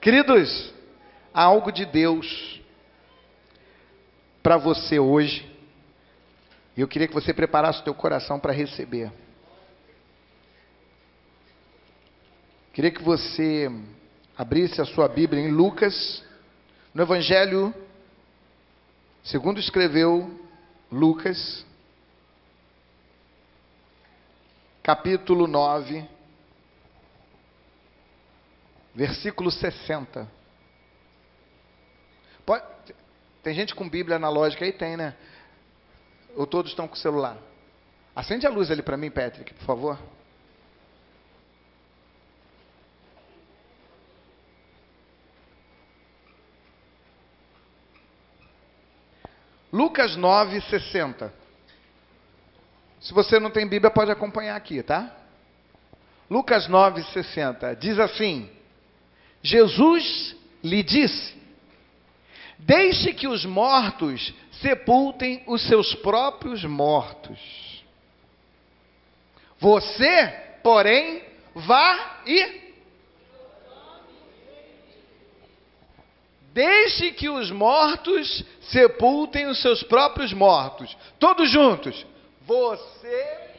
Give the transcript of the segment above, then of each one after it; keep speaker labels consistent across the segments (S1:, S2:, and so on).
S1: Queridos, há algo de Deus para você hoje. E eu queria que você preparasse o teu coração para receber. Queria que você abrisse a sua Bíblia em Lucas, no Evangelho, segundo escreveu Lucas, capítulo 9, versículo 60. Tem gente com Bíblia analógica aí? Tem, né? Ou todos estão com o celular? Acende a luz ali para mim, Patrick, por favor. Lucas 9, 60. Se você não tem Bíblia, pode acompanhar aqui, tá? Lucas 9, 60. Diz assim: Jesus lhe disse: deixe que os mortos sepultem os seus próprios mortos. Você, porém, vá e deixe que os mortos sepultem os seus próprios mortos. Todos juntos. Você.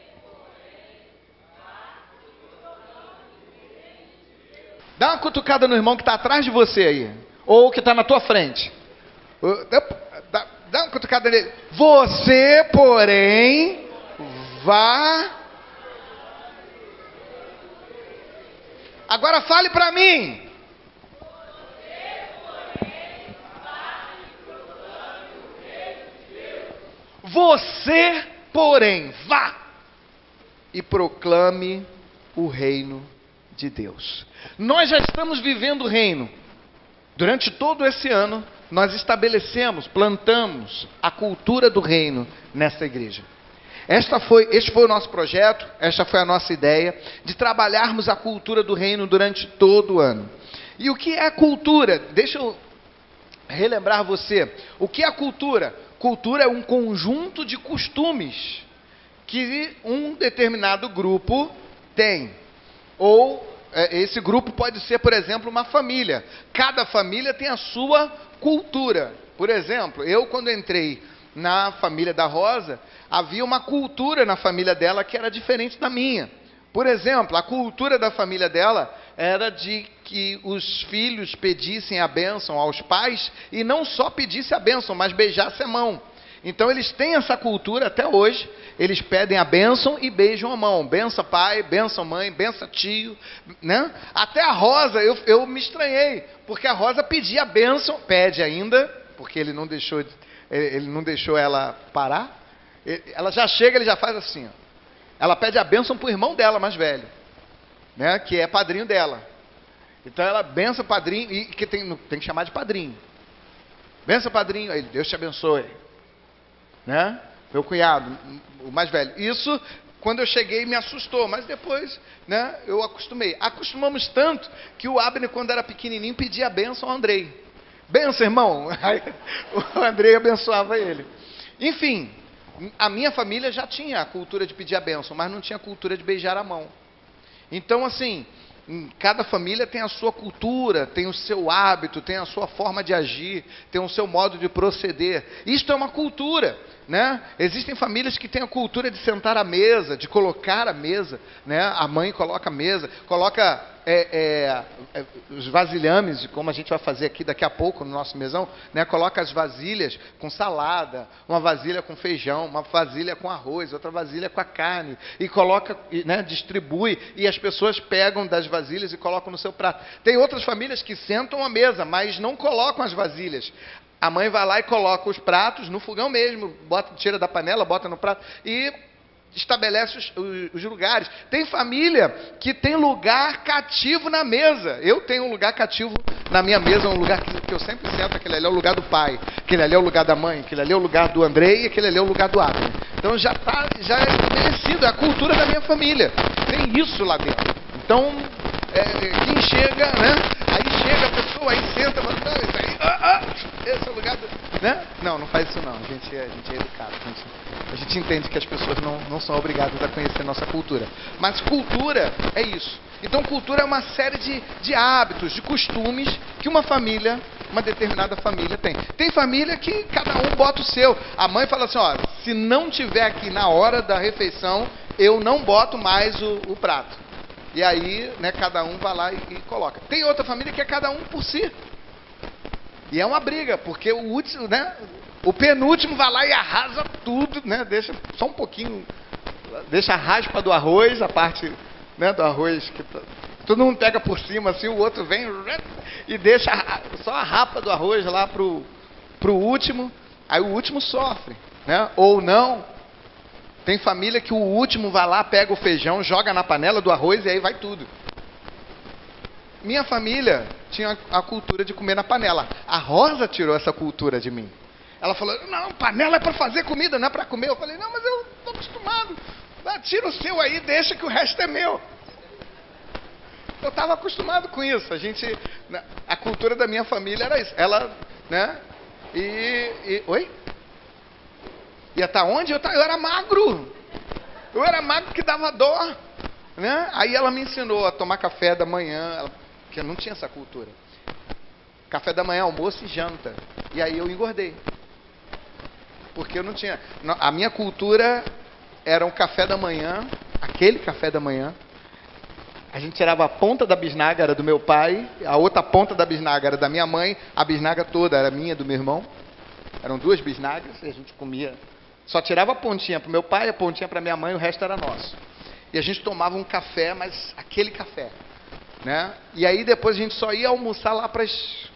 S1: Dá uma cutucada no irmão que está atrás de você aí. Ou que está na tua frente. Dá uma cutucada nele. Você, porém, vá. Agora fale para mim. Você, porém, vá e proclame o reino de Deus. Nós já estamos vivendo o reino. Durante todo esse ano, nós estabelecemos, plantamos a cultura do reino nessa igreja. Este foi o nosso projeto, esta foi a nossa ideia, de trabalharmos a cultura do reino durante todo o ano. E o que é a cultura? Deixa eu relembrar você. O que é a cultura? Cultura é um conjunto de costumes que um determinado grupo tem. Ou esse grupo pode ser, por exemplo, uma família. Cada família tem a sua cultura. Por exemplo, eu quando entrei na família da Rosa, havia uma cultura na família dela que era diferente da minha. Por exemplo, a cultura da família dela era de que os filhos pedissem a bênção aos pais e não só pedissem a bênção, mas beijassem a mão. Então eles têm essa cultura até hoje, eles pedem a bênção e beijam a mão. Benção pai, benção mãe, benção tio, né? Até a Rosa, eu me estranhei, porque a Rosa pedia a bênção, pede ainda, porque ele não deixou ela parar. Ela já chega, ele já faz assim, ó. Ela pede a bênção para o irmão dela, mais velho, né? Que é padrinho dela. Então ela benção padrinho, e que tem que chamar de padrinho. Benção padrinho, aí Deus te abençoe. Né? Meu cunhado, o mais velho. Isso, quando eu cheguei, me assustou, mas depois, né, eu acostumei. Acostumamos tanto que o Abner, quando era pequenininho, pedia a bênção ao Andrei. Benção, irmão. Aí, o Andrei abençoava ele. Enfim, a minha família já tinha a cultura de pedir a bênção, mas não tinha a cultura de beijar a mão. Então, assim, cada família tem a sua cultura, tem o seu hábito, tem a sua forma de agir, tem o seu modo de proceder. Isto é uma cultura, né? Existem famílias que têm a cultura de sentar à mesa, de colocar a mesa, né? A mãe coloca a mesa, coloca os vasilhames, como a gente vai fazer aqui daqui a pouco no nosso mesão, né? Coloca as vasilhas com salada, uma vasilha com feijão, uma vasilha com arroz, outra vasilha com a carne, e coloca, né? Distribui, e as pessoas pegam das vasilhas e colocam no seu prato. Tem outras famílias que sentam à mesa, mas não colocam as vasilhas. A mãe vai lá e coloca os pratos no fogão mesmo, tira da panela, bota no prato e estabelece os lugares. Tem família que tem lugar cativo na mesa. Eu tenho um lugar cativo na minha mesa, um lugar que eu sempre sento. Aquele ali é o lugar do pai, aquele ali é o lugar da mãe, aquele ali é o lugar do Andrei e aquele ali é o lugar do Abner. Então já é estabelecido, é a cultura da minha família. Tem isso lá dentro. Então, quem chega, né? Aí chega a pessoa, aí senta, mas não, isso aí... esse é o lugar do... Né? Não, não faz isso não, a gente é educado. A gente entende que as pessoas não são obrigadas a conhecer nossa cultura. Mas cultura é isso. Então cultura é uma série de hábitos, de costumes que uma determinada família tem. Tem família que cada um bota o seu. A mãe fala assim, ó, se não tiver aqui na hora da refeição, eu não boto mais o prato. E aí, né, cada um vai lá e coloca. Tem outra família que é cada um por si. E é uma briga, porque o último, né, o penúltimo vai lá e arrasa tudo, né, deixa só um pouquinho, deixa a raspa do arroz, a parte, né, do arroz que todo mundo pega por cima, assim, o outro vem e deixa só a rapa do arroz lá pro último, aí o último sofre, né, ou não. Tem família que o último vai lá, pega o feijão, joga na panela do arroz e aí vai tudo. Minha família tinha a cultura de comer na panela. A Rosa tirou essa cultura de mim. Ela falou, não, panela é para fazer comida, não é para comer. Eu falei, não, mas eu estou acostumado. Tira o seu aí, deixa que o resto é meu. Eu estava acostumado com isso. A cultura da minha família era isso. Ela, né? Oi? Ia estar onde? Eu era magro. Eu era magro que dava dó. Né? Aí ela me ensinou a tomar café da manhã, porque eu não tinha essa cultura. Café da manhã, almoço e janta. E aí eu engordei. Porque eu não tinha... A minha cultura era um café da manhã, aquele café da manhã. A gente tirava a ponta da bisnaga, era do meu pai, a outra ponta da bisnaga era da minha mãe, a bisnaga toda era minha, do meu irmão. Eram 2 bisnagas e a gente comia. Só tirava a pontinha para o meu pai, a pontinha para minha mãe, o resto era nosso. E a gente tomava um café, mas aquele café. Né? E aí depois a gente só ia almoçar lá para as...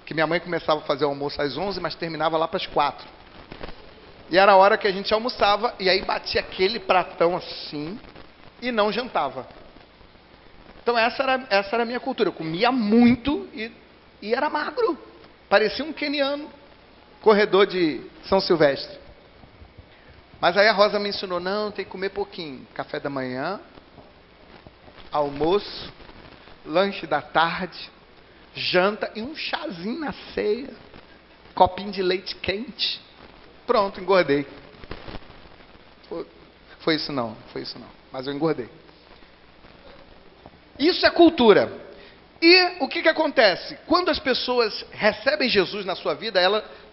S1: Que minha mãe começava a fazer o almoço às 11, mas terminava lá para as 4. E era a hora que a gente almoçava, e aí batia aquele pratão assim, e não jantava. Então essa era a minha cultura. Eu comia muito e era magro. Parecia um queniano, corredor de São Silvestre. Mas aí a Rosa me ensinou, não, tem que comer pouquinho. Café da manhã, almoço, lanche da tarde, janta e um chazinho na ceia. Copinho de leite quente. Pronto, engordei. Foi isso não. Mas eu engordei. Isso é cultura. E o que acontece? Quando as pessoas recebem Jesus na sua vida,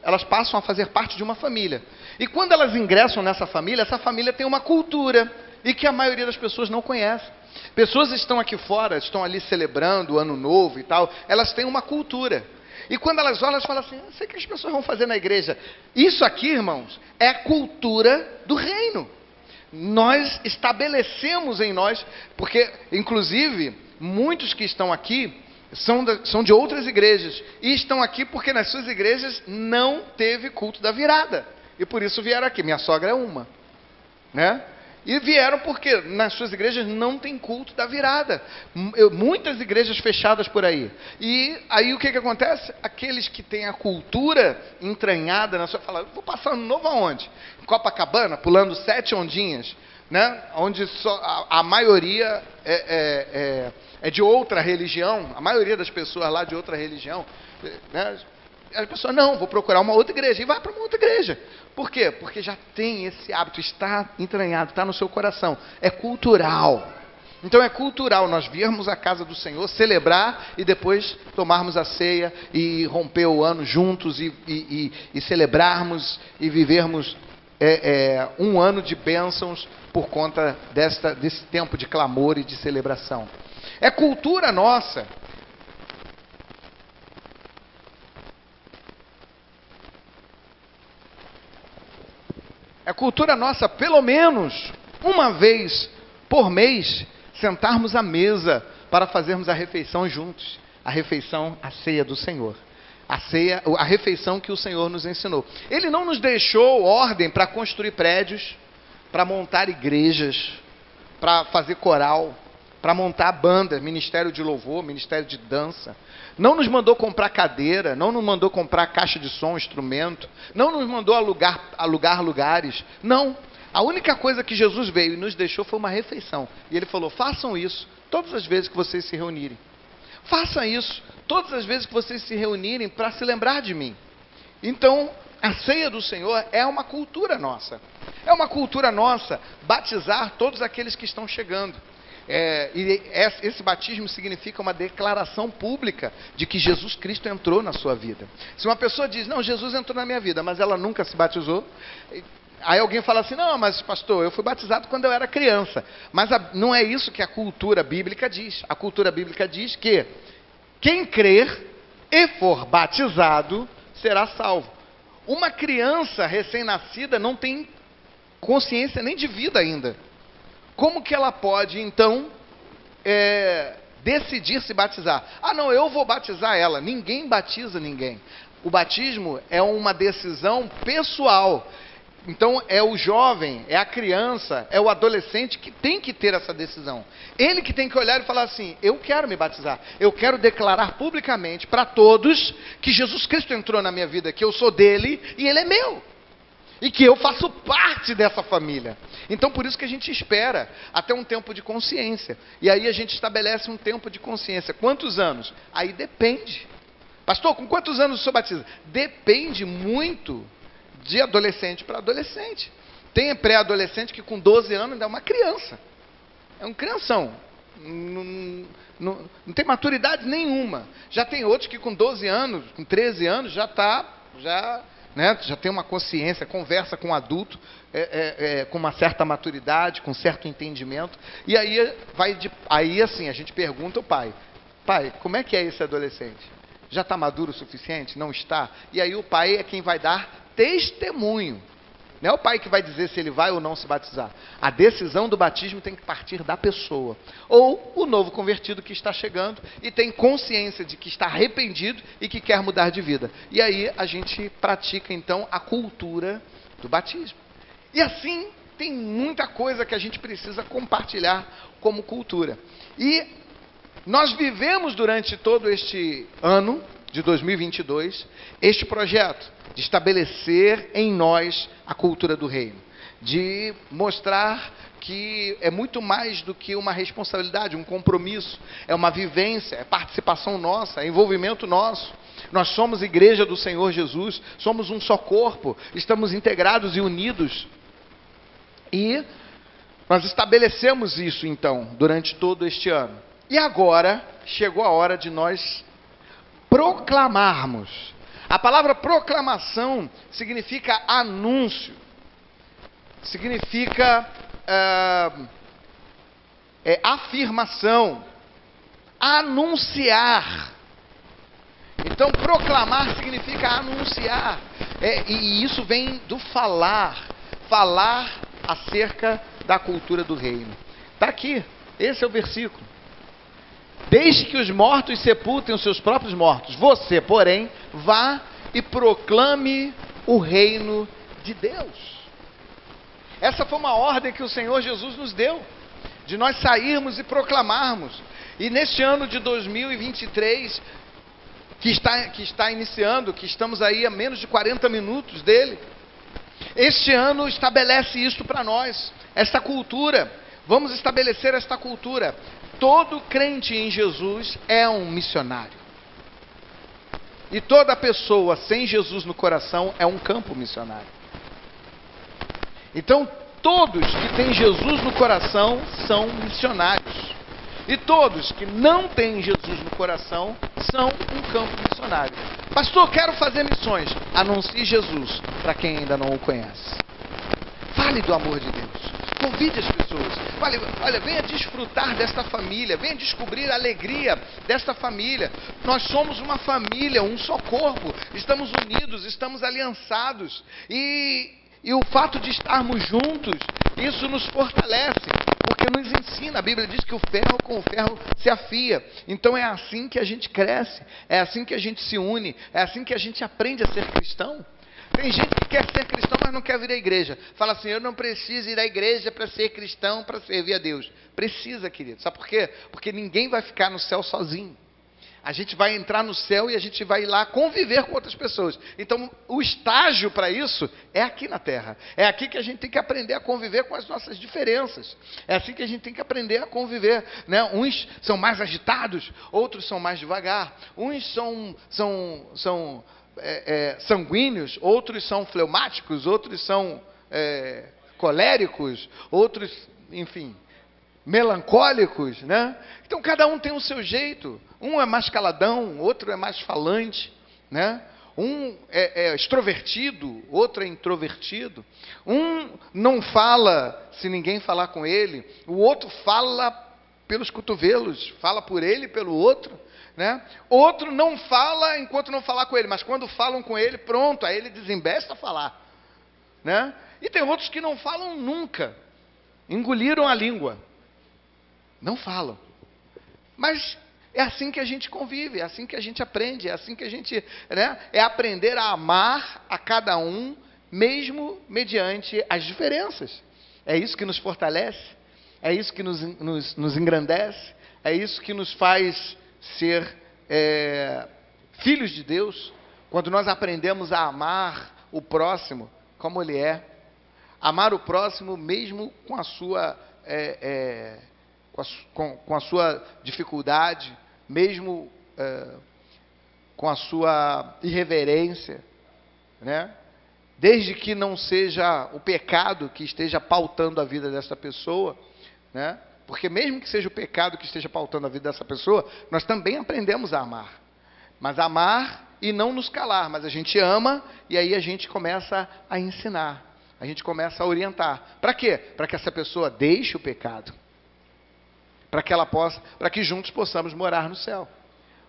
S1: elas passam a fazer parte de uma família. E quando elas ingressam nessa família, essa família tem uma cultura. E que a maioria das pessoas não conhece. Pessoas estão aqui fora, estão ali celebrando o ano novo e tal. Elas têm uma cultura. E quando elas olham, elas falam assim, não sei o que as pessoas vão fazer na igreja. Isso aqui, irmãos, é a cultura do reino. Nós estabelecemos em nós, porque, inclusive, muitos que estão aqui são de outras igrejas. E estão aqui porque nas suas igrejas não teve culto da virada. E por isso vieram aqui. Minha sogra é uma. Né? E vieram porque nas suas igrejas não tem culto da virada. Muitas igrejas fechadas por aí. E aí o que acontece? Aqueles que têm a cultura entranhada na sua... Falam, vou passar ano novo aonde? Em Copacabana, pulando 7 ondinhas. Né? Onde a maioria é de outra religião. A maioria das pessoas lá de outra religião. Né? A pessoa, não, vou procurar uma outra igreja. E vai para uma outra igreja. Por quê? Porque já tem esse hábito, está entranhado, está no seu coração. É cultural. Então é cultural nós virmos à casa do Senhor, celebrar e depois tomarmos a ceia e romper o ano juntos e celebrarmos e vivermos um ano de bênçãos por conta desse tempo de clamor e de celebração. É cultura nossa. É cultura nossa, pelo menos uma vez por mês, sentarmos à mesa para fazermos a refeição juntos. A refeição, a ceia do Senhor. A refeição que o Senhor nos ensinou. Ele não nos deixou ordem para construir prédios, para montar igrejas, para fazer coral, para montar banda, ministério de louvor, ministério de dança. Não nos mandou comprar cadeira, não nos mandou comprar caixa de som, instrumento, não nos mandou alugar lugares. Não. A única coisa que Jesus veio e nos deixou foi uma refeição. E ele falou, façam isso todas as vezes que vocês se reunirem. Façam isso todas as vezes que vocês se reunirem para se lembrar de mim. Então, a ceia do Senhor é uma cultura nossa. É uma cultura nossa batizar todos aqueles que estão chegando. Esse batismo significa uma declaração pública de que Jesus Cristo entrou na sua vida. Se uma pessoa diz, não, Jesus entrou na minha vida, mas ela nunca se batizou, aí alguém fala assim, não, mas pastor, eu fui batizado quando eu era criança. Mas não é isso que a cultura bíblica diz. A cultura bíblica diz que quem crer e for batizado será salvo. Uma criança recém-nascida não tem consciência nem de vida ainda. Como que ela pode, então, decidir se batizar? Ah, não, eu vou batizar ela. Ninguém batiza ninguém. O batismo é uma decisão pessoal. Então, é o jovem, é a criança, é o adolescente que tem que ter essa decisão. Ele que tem que olhar e falar assim, eu quero me batizar. Eu quero declarar publicamente para todos que Jesus Cristo entrou na minha vida, que eu sou dele e ele é meu. E que eu faço parte dessa família. Então, por isso que a gente espera até um tempo de consciência. E aí a gente estabelece um tempo de consciência. Quantos anos? Aí depende. Pastor, com quantos anos o senhor batiza? Depende muito de adolescente para adolescente. Tem pré-adolescente que com 12 anos ainda é uma criança. É um crianção. Não tem maturidade nenhuma. Já tem outros que com 12 anos, com 13 anos, já tem uma consciência, conversa com um adulto, com uma certa maturidade, com certo entendimento. E aí assim, a gente pergunta ao pai, como é que é esse adolescente? Já está maduro o suficiente? Não está? E aí o pai é quem vai dar testemunho. Não é o pai que vai dizer se ele vai ou não se batizar. A decisão do batismo tem que partir da pessoa. Ou o novo convertido que está chegando e tem consciência de que está arrependido e que quer mudar de vida. E aí a gente pratica então a cultura do batismo. E assim tem muita coisa que a gente precisa compartilhar como cultura. E nós vivemos durante todo este ano de 2022 este projeto de estabelecer em nós a cultura do reino, de mostrar que é muito mais do que uma responsabilidade, um compromisso, é uma vivência, é participação nossa, é envolvimento nosso. Nós somos igreja do Senhor Jesus, somos um só corpo, estamos integrados e unidos. E nós estabelecemos isso então durante todo este ano. E agora chegou a hora de nós proclamarmos. A palavra proclamação significa anúncio, significa afirmação, anunciar. Então, proclamar significa anunciar, e isso vem do falar acerca da cultura do reino. Está aqui, esse é o versículo. Deixe que os mortos sepultem os seus próprios mortos. Você, porém, vá e proclame o reino de Deus. Essa foi uma ordem que o Senhor Jesus nos deu, de nós sairmos e proclamarmos. E neste ano de 2023, que está iniciando, que estamos aí a menos de 40 minutos dele, este ano estabelece isso para nós, esta cultura. Vamos estabelecer esta cultura. Todo crente em Jesus é um missionário. E toda pessoa sem Jesus no coração é um campo missionário. Então, todos que têm Jesus no coração são missionários. E todos que não têm Jesus no coração são um campo missionário. Pastor, quero fazer missões. Anuncie Jesus para quem ainda não o conhece. Fale do amor de Deus. Convide as pessoas. Olha, venha desfrutar desta família. Venha descobrir a alegria desta família. Nós somos uma família, um só corpo. Estamos unidos, estamos aliançados. E o fato de estarmos juntos, isso nos fortalece. Porque nos ensina. A Bíblia diz que o ferro com o ferro se afia. Então é assim que a gente cresce. É assim que a gente se une. É assim que a gente aprende a ser cristão. Tem gente que quer ser cristão, mas não quer vir à igreja. Fala assim, eu não preciso ir à igreja para ser cristão, para servir a Deus. Precisa, querido. Sabe por quê? Porque ninguém vai ficar no céu sozinho. A gente vai entrar no céu e a gente vai ir lá conviver com outras pessoas. Então, o estágio para isso é aqui na terra. É aqui que a gente tem que aprender a conviver com as nossas diferenças. É assim que a gente tem que aprender a conviver, né? Uns são mais agitados, outros são mais devagar. Uns são sanguíneos, outros são fleumáticos, outros são coléricos, outros, enfim, melancólicos, né? Então cada um tem o seu jeito. Um é mais caladão, outro é mais falante, né? Um é extrovertido, outro é introvertido. Um não fala se ninguém falar com ele, o outro fala pelos cotovelos, fala por ele e pelo outro, né? Outro não fala enquanto não falar com ele, mas quando falam com ele, pronto, aí ele desembesta a falar, né? E tem outros que não falam nunca, engoliram a língua, não falam. Mas é assim que a gente convive, é assim que a gente aprende, é assim que a gente, né? É aprender a amar a cada um, mesmo mediante as diferenças. É isso que nos fortalece, é isso que nos engrandece, é isso que nos faz ser filhos de Deus, quando nós aprendemos a amar o próximo como ele é. Amar o próximo mesmo com a sua, com a sua dificuldade, mesmo com a sua irreverência, né? Desde que não seja o pecado que esteja pautando a vida dessa pessoa, né? Porque mesmo que seja o pecado que esteja pautando a vida dessa pessoa, nós também aprendemos a amar. Mas amar e não nos calar, mas a gente ama e aí a gente começa a ensinar. A gente começa a orientar. Para quê? Para que essa pessoa deixe o pecado. Para que juntos possamos morar no céu.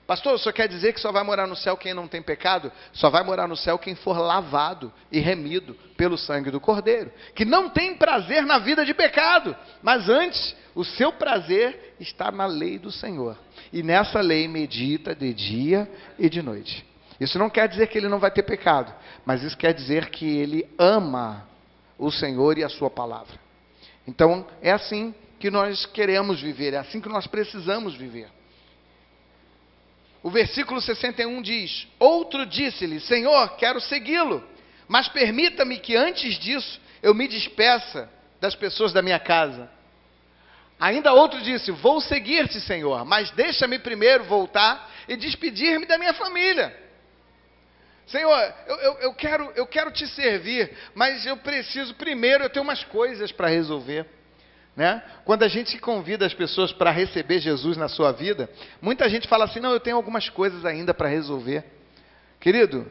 S1: Pastor, o senhor quer dizer que só vai morar no céu quem não tem pecado? Só vai morar no céu quem for lavado e remido pelo sangue do Cordeiro. Que não tem prazer na vida de pecado, mas antes o seu prazer está na lei do Senhor. E nessa lei medita de dia e de noite. Isso não quer dizer que ele não vai ter pecado, mas isso quer dizer que ele ama o Senhor e a sua palavra. Então, é assim que nós queremos viver, é assim que nós precisamos viver. O versículo 61 diz: outro disse-lhe, Senhor, quero segui-lo, mas permita-me que antes disso eu me despeça das pessoas da minha casa. Ainda outro disse, vou seguir-te, Senhor, mas deixa-me primeiro voltar e despedir-me da minha família. Senhor, eu quero te servir, mas eu preciso primeiro, eu tenho umas coisas para resolver. Né? Quando a gente convida as pessoas para receber Jesus na sua vida, muita gente fala assim, não, eu tenho algumas coisas ainda para resolver. Querido,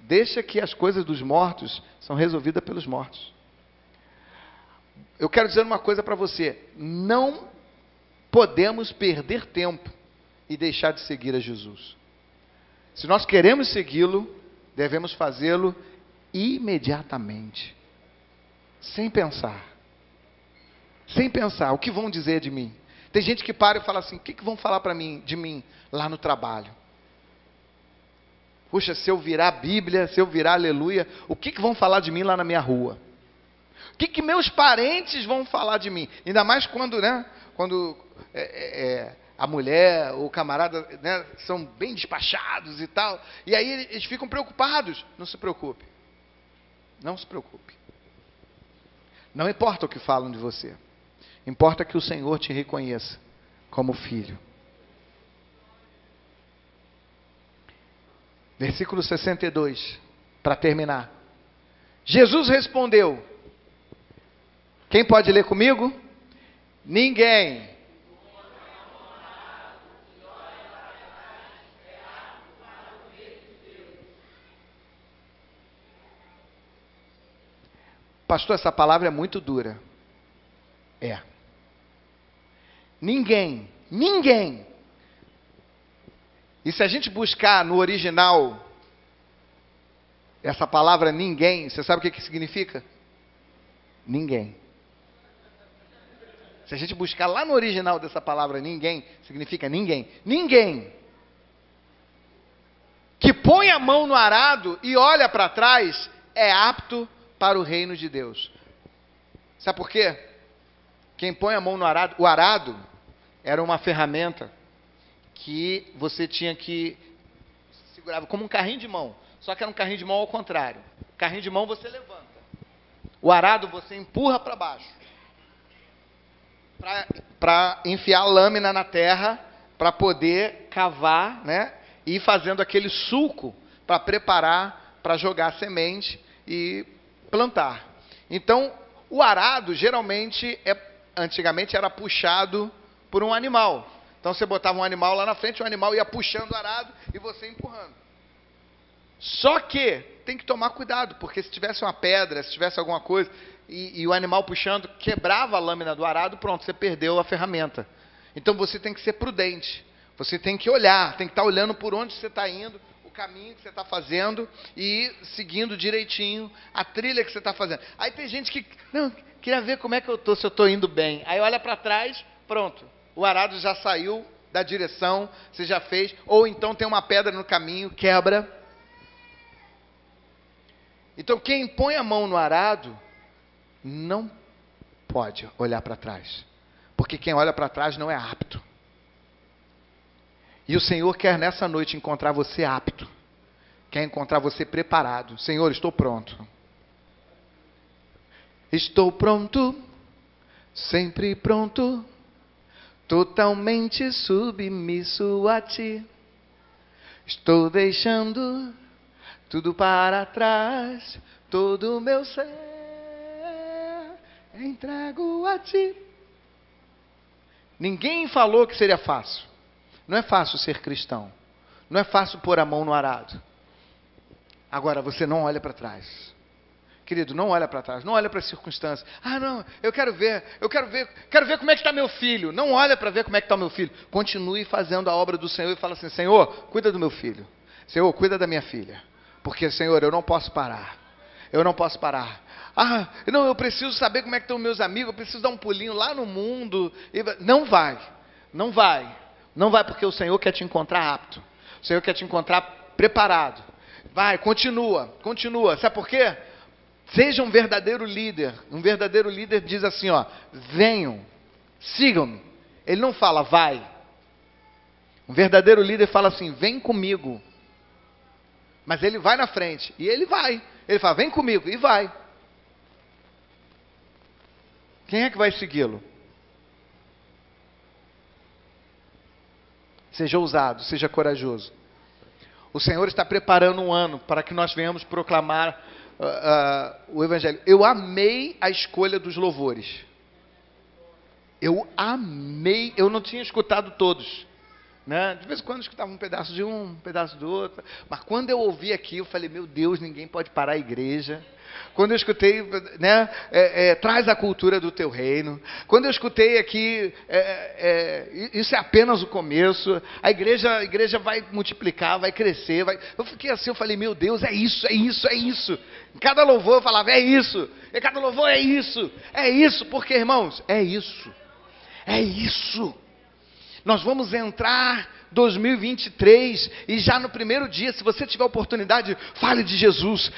S1: deixa que as coisas dos mortos são resolvidas pelos mortos. Eu quero dizer uma coisa para você, não podemos perder tempo e deixar de seguir a Jesus. Se nós queremos segui-lo, devemos fazê-lo imediatamente, sem pensar. Sem pensar, o que vão dizer de mim? Tem gente que para e fala assim, o que vão falar de mim lá no trabalho? Puxa, se eu virar Bíblia, se eu virar aleluia, o que vão falar de mim lá na minha rua? O que meus parentes vão falar de mim? Ainda mais quando, né, a mulher, o camarada, né, são bem despachados e tal. E aí eles ficam preocupados. Não se preocupe. Não se preocupe. Não importa o que falam de você. Importa que o Senhor te reconheça como filho. Versículo 62, para terminar. Jesus respondeu. Quem pode ler comigo? Ninguém. Pastor, essa palavra é muito dura. É. Ninguém. E se a gente buscar no original essa palavra ninguém, você sabe o que significa? Ninguém. Se a gente buscar lá no original dessa palavra ninguém, significa ninguém. Ninguém que põe a mão no arado e olha para trás é apto para o reino de Deus. Sabe por quê? Quem põe a mão no arado, o arado era uma ferramenta que você tinha que segurava como um carrinho de mão, só que era um carrinho de mão ao contrário. Carrinho de mão você levanta. O arado você empurra para baixo. Para enfiar a lâmina na terra, para poder cavar, né? E ir fazendo aquele sulco para preparar, para jogar semente e plantar. Então, o arado geralmente, antigamente era puxado por um animal. Então você botava um animal lá na frente, o animal ia puxando o arado e você empurrando. Só que tem que tomar cuidado, porque se tivesse uma pedra, se tivesse alguma coisa, e o animal puxando, quebrava a lâmina do arado, pronto, você perdeu a ferramenta. Então você tem que ser prudente. Você tem que olhar, tem que estar olhando por onde você está indo, o caminho que você está fazendo e seguindo direitinho a trilha que você está fazendo. Aí tem gente que, não, queria ver como é que eu estou, se eu estou indo bem. Aí olha para trás, pronto, o arado já saiu da direção, você já fez, ou então tem uma pedra no caminho, quebra. Então quem põe a mão no arado, não pode olhar para trás. Porque quem olha para trás não é apto. E o Senhor quer nessa noite encontrar você apto. Quer encontrar você preparado. Senhor, estou pronto. Estou pronto, sempre pronto, totalmente submisso a Ti. Estou deixando tudo para trás, todo o meu ser entrego a Ti. Ninguém falou que seria fácil. Não é fácil ser cristão. Não é fácil pôr a mão no arado. Agora, você não olha para trás. Querido, não olha para trás, não olha para as circunstâncias. Ah, não, eu quero ver como é que está meu filho. Não olha para ver como é que está o meu filho. Continue fazendo a obra do Senhor e fala assim, Senhor, cuida do meu filho. Senhor, cuida da minha filha. Porque, Senhor, eu não posso parar. Eu não posso parar. Ah, não, eu preciso saber como é que estão meus amigos, eu preciso dar um pulinho lá no mundo. Não vai, não vai. Não vai porque o Senhor quer te encontrar apto. O Senhor quer te encontrar preparado. Vai, continua. Sabe por quê? Seja um verdadeiro líder. Um verdadeiro líder diz assim, ó, venham, sigam-me. Ele não fala, vai. Um verdadeiro líder fala assim, vem comigo. Mas ele vai na frente. E ele vai. Ele fala, vem comigo. E vai. Quem é que vai segui-lo? Seja ousado, seja corajoso. O Senhor está preparando um ano para que nós venhamos proclamar o Evangelho. Eu amei a escolha dos louvores. Eu amei. Eu não tinha escutado todos. Né? De vez em quando eu escutava um pedaço de um pedaço do outro. Mas quando eu ouvi aqui, eu falei, meu Deus, ninguém pode parar a igreja. Quando eu escutei, né, traz a cultura do teu reino. Quando eu escutei aqui, isso é apenas o começo. A igreja vai multiplicar, vai crescer. Eu fiquei assim, eu falei, meu Deus, é isso. Em cada louvor eu falava, é isso. Em cada louvor é isso. É isso, porque, irmãos, é isso. É isso. Nós vamos entrar 2023 e já no primeiro dia, se você tiver oportunidade, fale de Jesus.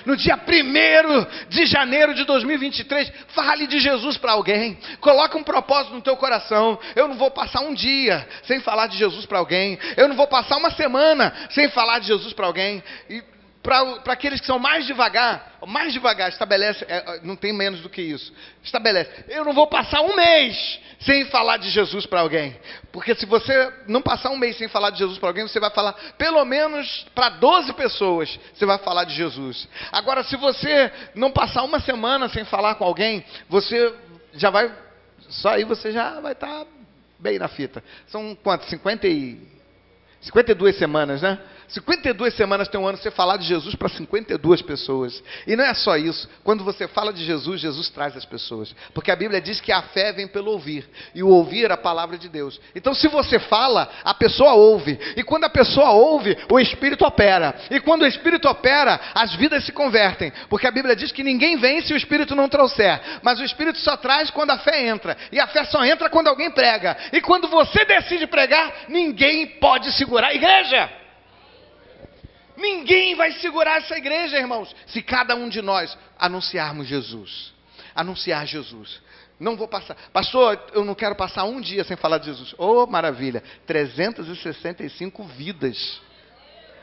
S1: No dia 1º de janeiro de 2023, fale de Jesus para alguém. Coloque um propósito no teu coração. Eu não vou passar um dia sem falar de Jesus para alguém. Eu não vou passar uma semana sem falar de Jesus para alguém. E para aqueles que são mais devagar, estabelece, não tem menos do que isso, estabelece, eu não vou passar um mês sem falar de Jesus para alguém, porque se você não passar um mês sem falar de Jesus para alguém, você vai falar, pelo menos para 12 pessoas, você vai falar de Jesus. Agora, se você não passar uma semana sem falar com alguém, você já vai, só aí você já vai estar bem na fita. São quantos? 52 semanas, né? 52 semanas tem um ano, você falar de Jesus para 52 pessoas. E não é só isso. Quando você fala de Jesus, Jesus traz as pessoas. Porque a Bíblia diz que a fé vem pelo ouvir. E o ouvir é a palavra de Deus. Então, se você fala, a pessoa ouve. E quando a pessoa ouve, o Espírito opera. E quando o Espírito opera, as vidas se convertem. Porque a Bíblia diz que ninguém vem se o Espírito não trouxer. Mas o Espírito só traz quando a fé entra. E a fé só entra quando alguém prega. E quando você decide pregar, ninguém pode segurar a igreja. Ninguém vai segurar essa igreja, irmãos, se cada um de nós anunciarmos Jesus. Anunciar Jesus. Não vou passar, pastor, eu não quero passar um dia sem falar de Jesus. Oh, maravilha, 365 vidas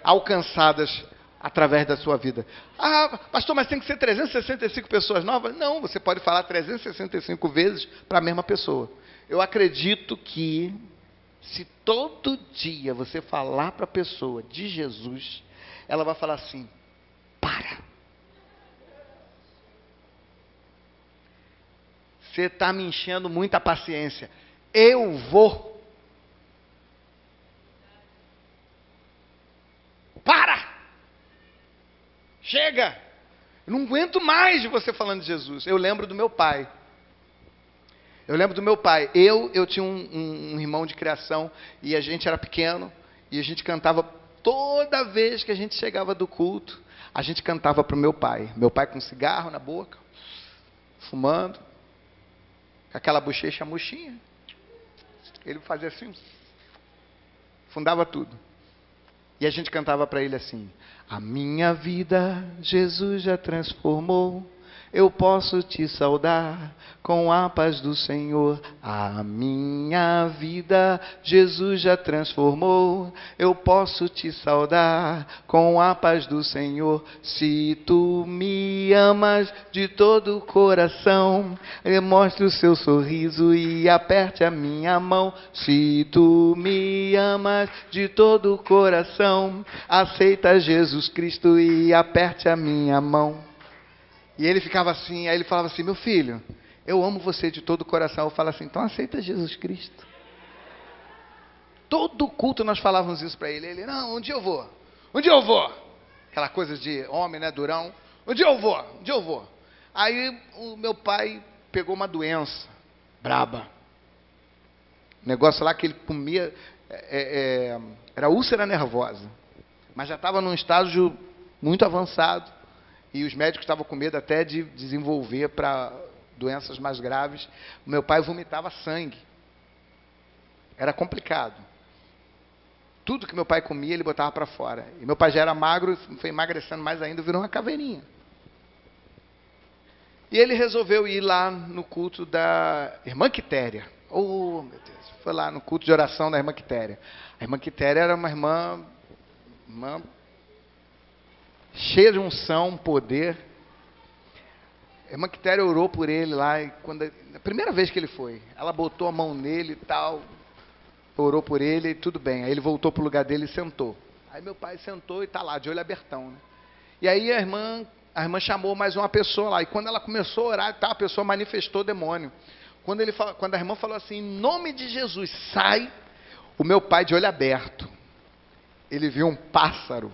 S1: alcançadas através da sua vida. Ah, pastor, mas tem que ser 365 pessoas novas? Não, você pode falar 365 vezes para a mesma pessoa. Eu acredito que se todo dia você falar para a pessoa de Jesus, ela vai falar assim: para. Você está me enchendo muita paciência. Eu vou. Para! Chega! Eu não aguento mais de você falando de Jesus. Eu lembro do meu pai. Eu tinha um irmão de criação e a gente era pequeno e a gente cantava toda vez que a gente chegava do culto, a gente cantava para o meu pai. Meu pai com cigarro na boca, fumando, com aquela bochecha murchinha. Ele fazia assim, fundava tudo. E a gente cantava para ele assim: a minha vida Jesus já transformou, eu posso te saudar com a paz do Senhor. A minha vida Jesus já transformou, eu posso te saudar com a paz do Senhor. Se tu me amas de todo o coração, mostre o seu sorriso e aperte a minha mão. Se tu me amas de todo o coração, aceita Jesus Cristo e aperte a minha mão. E ele ficava assim, aí ele falava assim: meu filho, eu amo você de todo o coração. Eu falo assim: então aceita Jesus Cristo. Todo culto nós falávamos isso para ele. Ele: não, um dia eu vou. Aquela coisa de homem, né, durão. Um dia eu vou. Aí o meu pai pegou uma doença braba. Negócio lá que ele comia, era úlcera nervosa. Mas já estava num estágio muito avançado. E os médicos estavam com medo até de desenvolver para doenças mais graves. O meu pai vomitava sangue. Era complicado. Tudo que meu pai comia, ele botava para fora. E meu pai já era magro, foi emagrecendo mais ainda, virou uma caveirinha. E ele resolveu ir lá no culto da irmã Quitéria. Oh, meu Deus. Foi lá no culto de oração da irmã Quitéria. A irmã Quitéria era uma irmã cheia de unção, poder. A irmã Quitéria orou por ele lá. E a primeira vez que ele foi, ela botou a mão nele e tal, orou por ele e tudo bem. Aí ele voltou para o lugar dele e sentou. Aí meu pai sentou e está lá, de olho abertão. Né? E aí a irmã chamou mais uma pessoa lá. E quando ela começou a orar, a pessoa manifestou o demônio. Quando a irmã falou assim: em nome de Jesus, sai. O meu pai, de olho aberto, ele viu um pássaro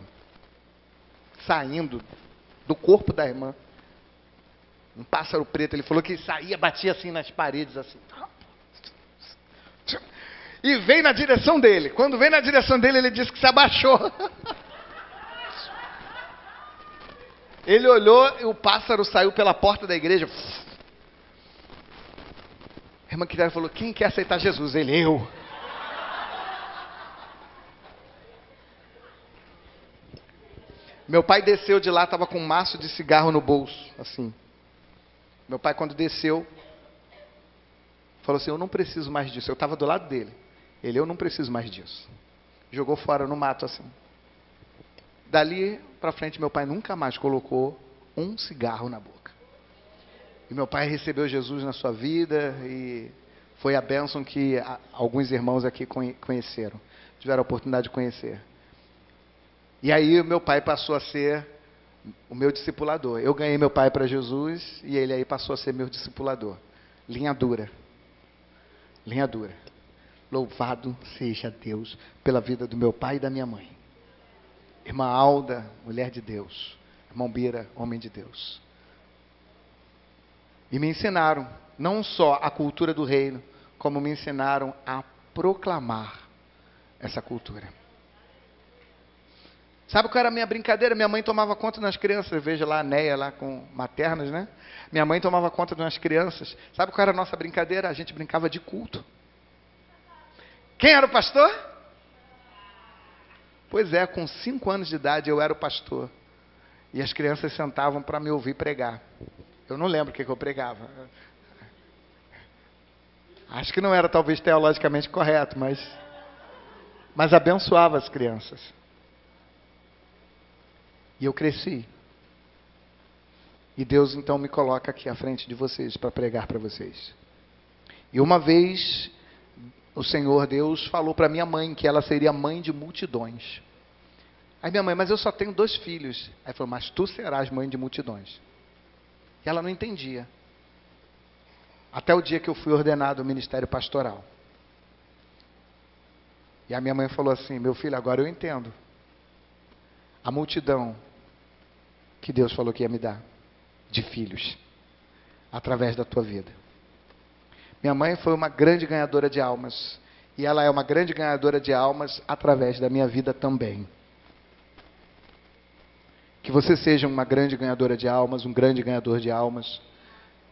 S1: saindo do corpo da irmã. Um pássaro preto. Ele falou que saía, batia assim nas paredes, assim. E veio na direção dele. Quando veio na direção dele, ele disse que se abaixou. Ele olhou e o pássaro saiu pela porta da igreja. A irmã Quitéria falou: quem quer aceitar Jesus? Ele: eu. Meu pai desceu de lá, estava com um maço de cigarro no bolso, assim. Meu pai, quando desceu, falou assim: eu não preciso mais disso. Eu estava do lado dele. Ele: eu não preciso mais disso. Jogou fora no mato, assim. Dali para frente, meu pai nunca mais colocou um cigarro na boca. E meu pai recebeu Jesus na sua vida e foi a bênção que alguns irmãos aqui conheceram, tiveram a oportunidade de conhecer. E aí meu pai passou a ser o meu discipulador. Eu ganhei meu pai para Jesus e ele aí passou a ser meu discipulador. Linha dura. Linha dura. Louvado seja Deus pela vida do meu pai e da minha mãe. Irmã Alda, mulher de Deus. Irmão Bira, homem de Deus. E me ensinaram não só a cultura do reino, como me ensinaram a proclamar essa cultura. Sabe qual era a minha brincadeira? Minha mãe tomava conta das crianças. Veja lá a Neia, lá com maternas, né? Minha mãe tomava conta das crianças. Sabe qual era a nossa brincadeira? A gente brincava de culto. Quem era o pastor? Pois é, com 5 anos de idade eu era o pastor. E as crianças sentavam para me ouvir pregar. Eu não lembro o que eu pregava. Acho que não era talvez teologicamente correto, mas abençoava as crianças. E eu cresci. E Deus então me coloca aqui à frente de vocês para pregar para vocês. E uma vez o Senhor Deus falou para minha mãe que ela seria mãe de multidões. Aí minha mãe, mas eu só tenho 2 filhos. Aí falou, mas tu serás mãe de multidões. E ela não entendia. Até o dia que eu fui ordenado ao ministério pastoral. E a minha mãe falou assim, meu filho, agora eu entendo. A multidão que Deus falou que ia me dar, de filhos, através da tua vida. Minha mãe foi uma grande ganhadora de almas. E ela é uma grande ganhadora de almas através da minha vida também. Que você seja uma grande ganhadora de almas, um grande ganhador de almas,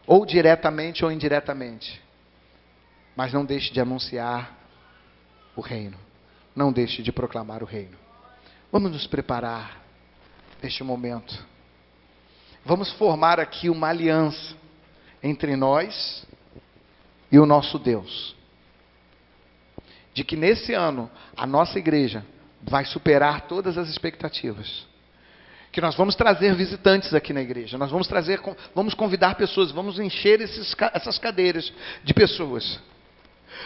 S1: ou diretamente ou indiretamente. Mas não deixe de anunciar o reino. Não deixe de proclamar o reino. Vamos nos preparar neste momento. Vamos formar aqui uma aliança entre nós e o nosso Deus. De que nesse ano a nossa igreja vai superar todas as expectativas. Que nós vamos trazer visitantes aqui na igreja. Nós vamos convidar pessoas, vamos encher essas cadeiras de pessoas.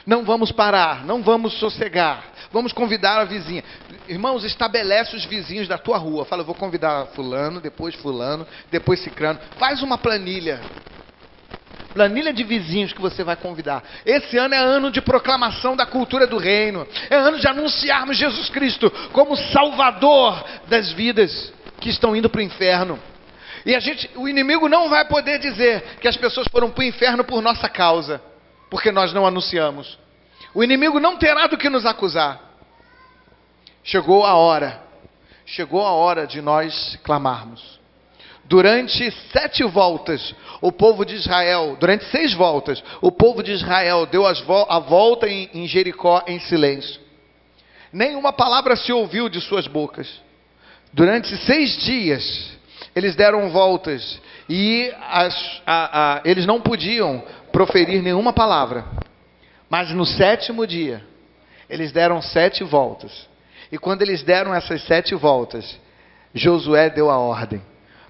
S1: Não vamos parar, não vamos sossegar. Vamos convidar a vizinha. Irmãos, estabelece os vizinhos da tua rua. Fala, eu vou convidar fulano, depois cicrano. Faz uma planilha. Planilha de vizinhos que você vai convidar. Esse ano é ano de proclamação da cultura do reino. É ano de anunciarmos Jesus Cristo como Salvador das vidas que estão indo para o inferno. E o inimigo não vai poder dizer que as pessoas foram para o inferno por nossa causa, porque nós não anunciamos. O inimigo não terá do que nos acusar. Chegou a hora de nós clamarmos. Durante 7 voltas, o povo de Israel, durante 6 voltas, o povo de Israel deu a volta em Jericó em silêncio. Nenhuma palavra se ouviu de suas bocas. Durante 6 dias, eles deram voltas e eles não podiam proferir nenhuma palavra. Mas no 7º dia, eles deram 7 voltas. E quando eles deram essas 7 voltas, Josué deu a ordem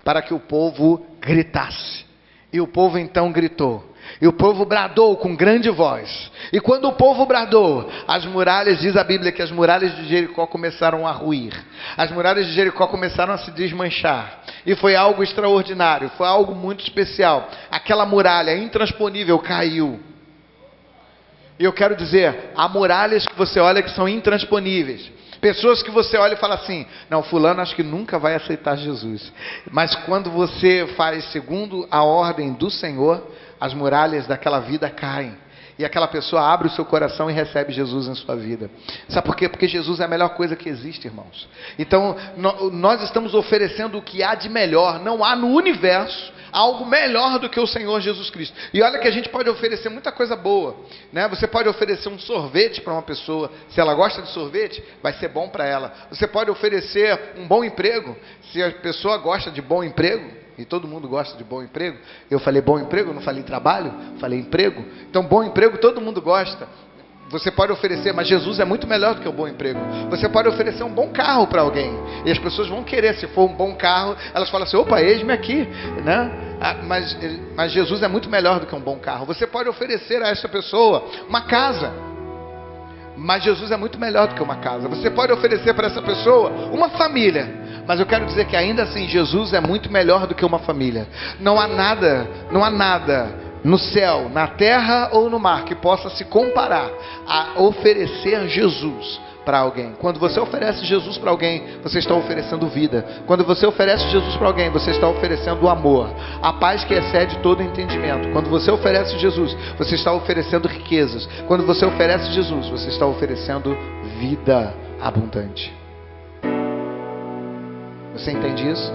S1: para que o povo gritasse. E o povo então gritou. E o povo bradou com grande voz. E quando o povo bradou, as muralhas, diz a Bíblia que as muralhas de Jericó começaram a ruir. As muralhas de Jericó começaram a se desmanchar. E foi algo extraordinário, foi algo muito especial. Aquela muralha intransponível caiu. E eu quero dizer, há muralhas que você olha que são intransponíveis. Pessoas que você olha e fala assim, não, fulano acho que nunca vai aceitar Jesus. Mas quando você faz segundo a ordem do Senhor, as muralhas daquela vida caem. E aquela pessoa abre o seu coração e recebe Jesus em sua vida. Sabe por quê? Porque Jesus é a melhor coisa que existe, irmãos. Então, nós estamos oferecendo o que há de melhor. Não há no universo algo melhor do que o Senhor Jesus Cristo. E olha que a gente pode oferecer muita coisa boa, né? Você pode oferecer um sorvete para uma pessoa. Se ela gosta de sorvete, vai ser bom para ela. Você pode oferecer um bom emprego. Se a pessoa gosta de bom emprego, e todo mundo gosta de bom emprego. Eu falei bom emprego, não falei trabalho, falei emprego. Então bom emprego todo mundo gosta. Você pode oferecer, mas Jesus é muito melhor do que o bom emprego. Você pode oferecer um bom carro para alguém. E as pessoas vão querer, se for um bom carro, elas falam assim, opa, eis-me aqui, né? Mas Jesus é muito melhor do que um bom carro. Você pode oferecer a essa pessoa uma casa. Mas Jesus é muito melhor do que uma casa. Você pode oferecer para essa pessoa uma família. Mas eu quero dizer que ainda assim Jesus é muito melhor do que uma família. Não há nada no céu, na terra ou no mar que possa se comparar a oferecer Jesus para alguém. Quando você oferece Jesus para alguém, você está oferecendo vida. Quando você oferece Jesus para alguém, você está oferecendo amor, a paz que excede todo entendimento. Quando você oferece Jesus, você está oferecendo riquezas. Quando você oferece Jesus, você está oferecendo vida abundante. Você entende isso?